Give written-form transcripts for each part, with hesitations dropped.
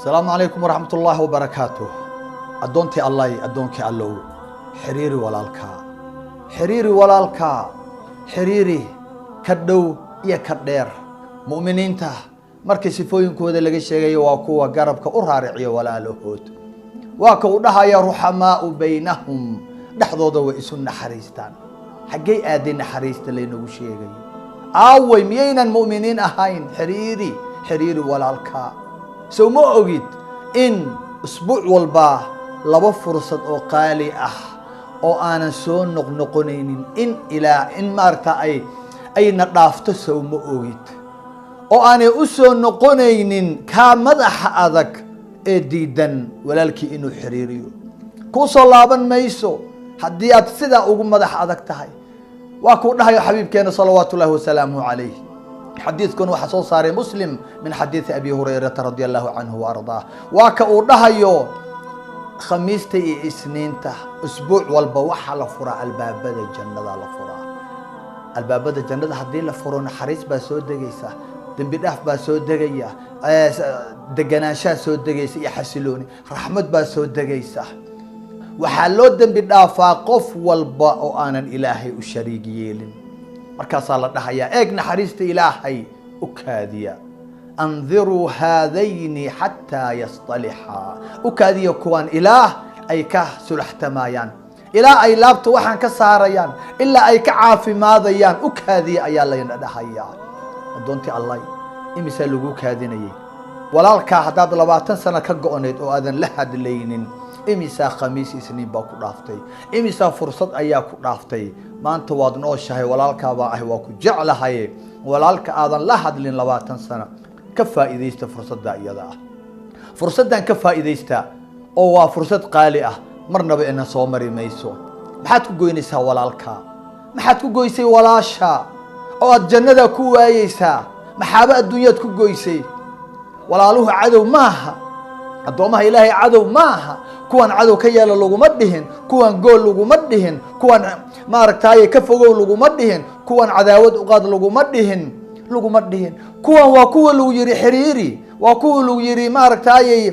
السلام عليكم ورحمة الله وبركاته. أدونتي الله أدونك الله حريري والالكا حريري والالكا حريري كدو يا كدير مؤمنين ته markay sifooyinkooda laga sheegayo waa kuwa garabka u raariciyo walaalahood waa ka u dhahaya ruhamaa baynahum dhaxdooda way isu naxariistaan xagee aadin naxariista leeynagu sheegayo aaway miyaynan mu'miniin ahayn xiriiri walaalka soo ma ogid in usbuuc walba laba fursad oo qaali ah oo aanan soo noqnoqonaynin in maarta ayna dhaafto soo ma ogid oo aanay u soo noqonaynin ka madaxa adag ee diidan walaalkii inuu xiriiriyo ku soo laaban mayso haddii aad sida ugu madax adag tahay waa ku dhahayo xabiibkeena salawaatullaahi wasalaamuhu calayhi xadiidkan waxa soo saaray muslim min xadiid abi hurayra radiyallahu anhu wa ardaa waa ka uu dhahayo khamiista iyo isniinta usbuuc walba waxa la furaa albaabada jannada la furaa albaabada jannada haddii la furo naxariis baa soo degaysa dambi dhaaf baa soo degaya deganaanshaha soo degaysa iyo xasilooni raxmad baa soo degaysa waxaa loo dambi dhaafaa qof walba oo aanan ilaahay u shariig yeelin markaasaa la dhahayaa eeg naxariista ilaahay u kaadiya andiruu haadayni xataa yastalixaa u kaadiya kuwaan ilaah ay ka sulaxtamayaan ilaa ay laabta waxaan ka saarayaan ilaa ay ka caafimaadayaan u kaadiya ayaa layna dhahayaa adoontii allah imisa lagu kaadinayay walaalka hadaad 20 sano ka go'oneed oo aadan la hadlaynin imisa khamiis isniin baa ku dhaaftay imisa fursad ayaa ku dhaaftay maanta waad nooshahay walaalka baa ah waa ku jeclahay walaalka aadan la hadlin 20 sano ka faa'iideysta fursadda iyada ah fursaddan ka faa'iideysta oo waa fursad qaali ah marnaba ina soo mari mayso maxaad ku goynaysaa walaalka maxaad ku goysay walaasha oo aad jannada ku waayeysaa maxaaba adduunyada ku goysay walaaluhu cadow maaha adoomaha ilaahay cadow maaha kuwan cadow ka yeelo laguma dhihin kuwan gool laguma dhihin kuwan maaragtay ka fogow laguma dhihin kuwan cadaawad u qaad laguma dhihin kuwan waa kuwa lagu yiri xiriiri waa kuwa lagu yiri maaragtay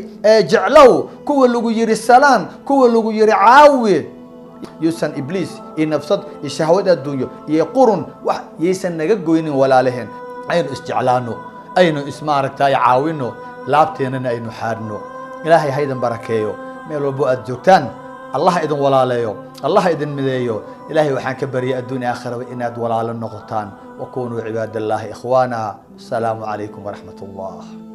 jeclow kuwa lagu yiri salaan kuwa lagu yiri caawi yuusan ibliis iyo nafsad iyo shahwad adduunyo iyo qurun wax yeesan naga goynin walaalaheen aynu isjeclaano aynu ismaaragtay caawino laabteenana aynu xaarno ilaahay haydan barakeeyo meel walba aad joogtaan allah idin walaaleeyo allah idin mideeyo ilaahay waxaan ka bariyaa adduunyo aakhiraba inaad walaalo noqotaan wa kunu cibaadallahi ikhwaana assalaamu calaykum waraxmatullaah